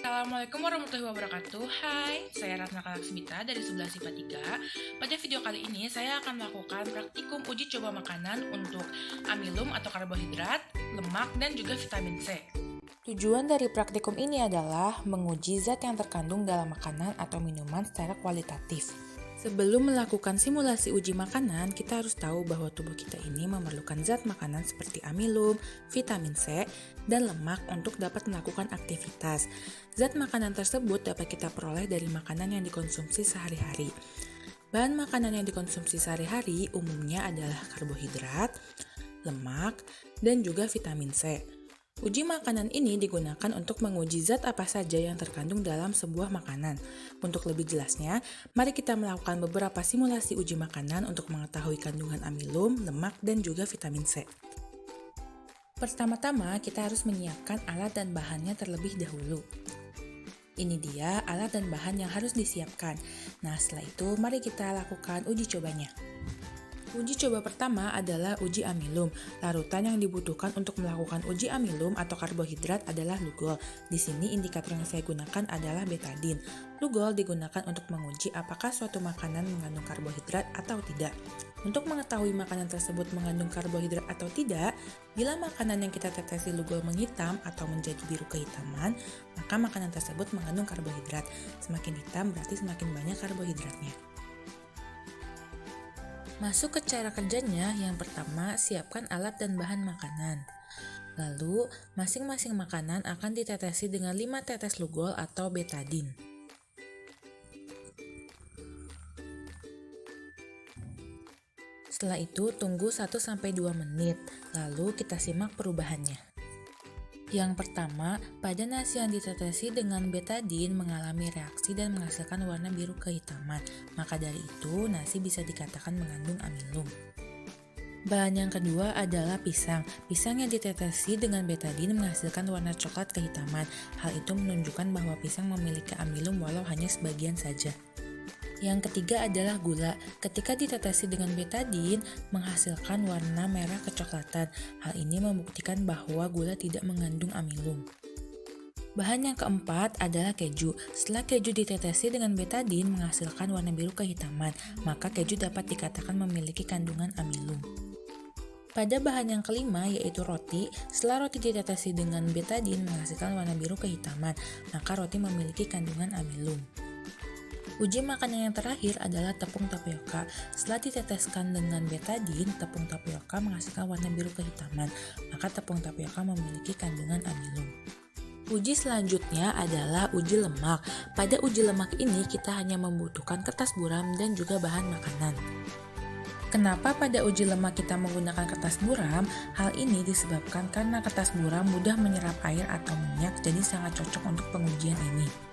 Assalamualaikum warahmatullahi wabarakatuh. Hai, saya Ratna Kalaksmita dari 11 IPA 3. Pada video kali ini saya akan melakukan praktikum uji coba makanan untuk amilum atau karbohidrat, lemak, dan juga vitamin C. Tujuan dari praktikum ini adalah menguji zat yang terkandung dalam makanan atau minuman secara kualitatif. Sebelum melakukan simulasi uji makanan, kita harus tahu bahwa tubuh kita ini memerlukan zat makanan seperti amilum, vitamin C, dan lemak untuk dapat melakukan aktivitas. Zat makanan tersebut dapat kita peroleh dari makanan yang dikonsumsi sehari-hari. Bahan makanan yang dikonsumsi sehari-hari umumnya adalah karbohidrat, lemak, dan juga vitamin C. Uji makanan ini digunakan untuk menguji zat apa saja yang terkandung dalam sebuah makanan. Untuk lebih jelasnya, mari kita melakukan beberapa simulasi uji makanan untuk mengetahui kandungan amilum, lemak, dan juga vitamin C. Pertama-tama, kita harus menyiapkan alat dan bahannya terlebih dahulu. Ini dia alat dan bahan yang harus disiapkan. Nah, setelah itu mari kita lakukan uji cobanya. Uji coba pertama adalah uji amilum. Larutan yang dibutuhkan untuk melakukan uji amilum atau karbohidrat adalah lugol. Di sini indikator yang saya gunakan adalah betadin. Lugol digunakan untuk menguji apakah suatu makanan mengandung karbohidrat atau tidak. Untuk mengetahui makanan tersebut mengandung karbohidrat atau tidak, bila makanan yang kita tetesi lugol menghitam atau menjadi biru kehitaman, maka makanan tersebut mengandung karbohidrat. Semakin hitam berarti semakin banyak karbohidratnya. Masuk ke cara kerjanya, yang pertama siapkan alat dan bahan makanan. Lalu, masing-masing makanan akan ditetesi dengan 5 tetes lugol atau betadin. Setelah itu, tunggu 1-2 menit, lalu kita simak perubahannya. Yang pertama, pada nasi yang ditetesi dengan betadin mengalami reaksi dan menghasilkan warna biru kehitaman. Maka dari itu, nasi bisa dikatakan mengandung amilum. Bahan yang kedua adalah pisang. Pisang yang ditetesi dengan betadin menghasilkan warna coklat kehitaman. Hal itu menunjukkan bahwa pisang memiliki amilum walau hanya sebagian saja. Yang ketiga adalah gula. Ketika ditetesi dengan betadin, menghasilkan warna merah kecoklatan. Hal ini membuktikan bahwa gula tidak mengandung amilum. Bahan yang keempat adalah keju. Setelah keju ditetesi dengan betadin menghasilkan warna biru kehitaman, maka keju dapat dikatakan memiliki kandungan amilum. Pada bahan yang kelima yaitu roti, setelah roti ditetesi dengan betadin menghasilkan warna biru kehitaman, maka roti memiliki kandungan amilum. Uji makanan yang terakhir adalah tepung tapioka. Setelah diteteskan dengan betadin, tepung tapioka menghasilkan warna biru kehitaman, maka tepung tapioka memiliki kandungan amilum. Uji selanjutnya adalah uji lemak. Pada uji lemak ini kita hanya membutuhkan kertas buram dan juga bahan makanan. Kenapa pada uji lemak kita menggunakan kertas buram? Hal ini disebabkan karena kertas buram mudah menyerap air atau minyak, jadi sangat cocok untuk pengujian ini.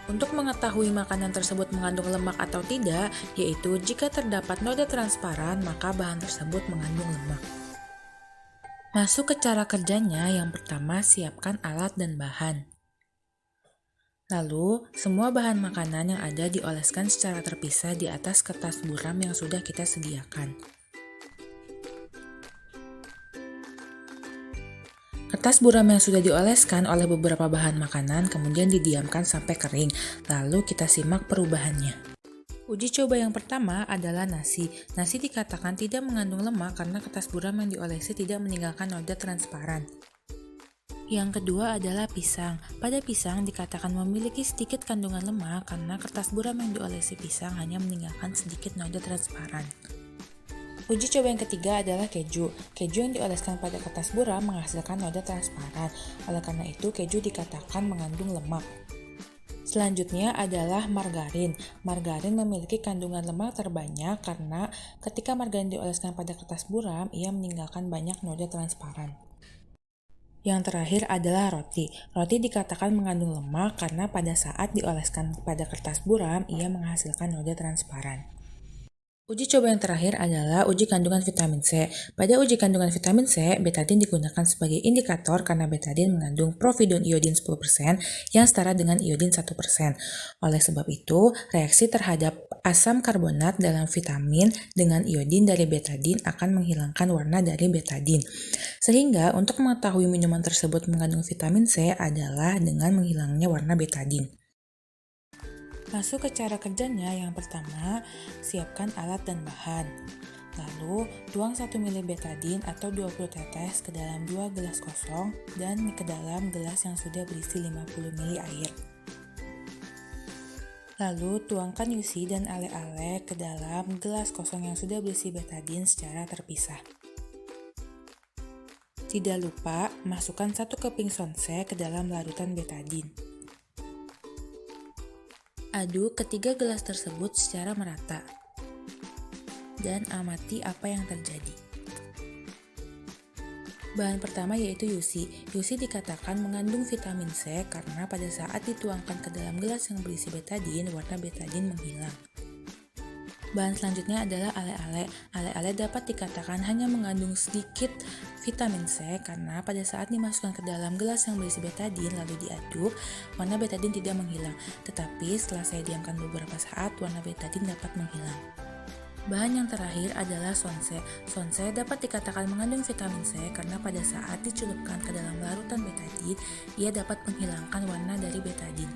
Untuk mengetahui makanan tersebut mengandung lemak atau tidak, yaitu jika terdapat noda transparan, maka bahan tersebut mengandung lemak. Masuk ke cara kerjanya, yang pertama siapkan alat dan bahan. Lalu, semua bahan makanan yang ada dioleskan secara terpisah di atas kertas buram yang sudah kita sediakan. Kertas buram yang sudah dioleskan oleh beberapa bahan makanan kemudian didiamkan sampai kering, lalu kita simak perubahannya. Uji coba yang pertama adalah nasi. Nasi dikatakan tidak mengandung lemak karena kertas buram yang diolesi tidak meninggalkan noda transparan. Yang kedua adalah pisang. Pada pisang dikatakan memiliki sedikit kandungan lemak karena kertas buram yang diolesi pisang hanya meninggalkan sedikit noda transparan. Uji coba yang ketiga adalah keju. Keju yang dioleskan pada kertas buram menghasilkan noda transparan. Oleh karena itu, keju dikatakan mengandung lemak. Selanjutnya adalah margarin. Margarin memiliki kandungan lemak terbanyak karena ketika margarin dioleskan pada kertas buram, ia meninggalkan banyak noda transparan. Yang terakhir adalah roti. Roti dikatakan mengandung lemak karena pada saat dioleskan pada kertas buram, ia menghasilkan noda transparan. Uji coba yang terakhir adalah uji kandungan vitamin C. Pada uji kandungan vitamin C, betadin digunakan sebagai indikator karena betadin mengandung providon iodin 10% yang setara dengan iodin 1%. Oleh sebab itu, reaksi terhadap asam karbonat dalam vitamin dengan iodin dari betadin akan menghilangkan warna dari betadin. Sehingga untuk mengetahui minuman tersebut mengandung vitamin C adalah dengan menghilangnya warna betadin. Masuk ke cara kerjanya, yang pertama, siapkan alat dan bahan. Lalu, tuang 1 ml betadin atau 20 tetes ke dalam 2 gelas kosong dan ke dalam gelas yang sudah berisi 50 ml air. Lalu, tuangkan UC dan ale-ale ke dalam gelas kosong yang sudah berisi betadin secara terpisah. Tidak lupa, masukkan 1 keping sonse ke dalam larutan betadin. Aduk ketiga gelas tersebut secara merata dan amati apa yang terjadi. Bahan pertama yaitu UC. UC dikatakan mengandung vitamin C karena pada saat dituangkan ke dalam gelas yang berisi betadin, warna betadin menghilang. Bahan selanjutnya adalah ale-ale. Ale-ale dapat dikatakan hanya mengandung sedikit vitamin C karena pada saat dimasukkan ke dalam gelas yang berisi betadin lalu diaduk, warna betadin tidak menghilang. Tetapi setelah saya diamkan beberapa saat, warna betadin dapat menghilang. Bahan yang terakhir adalah sonse. Sonse dapat dikatakan mengandung vitamin C karena pada saat dicelupkan ke dalam larutan betadin, ia dapat menghilangkan warna dari betadin.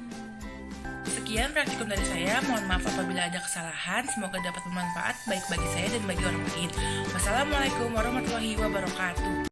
Sekian praktikum dari saya, mohon maaf apabila ada kesalahan, semoga dapat bermanfaat baik bagi saya dan bagi orang lain. Wassalamualaikum warahmatullahi wabarakatuh.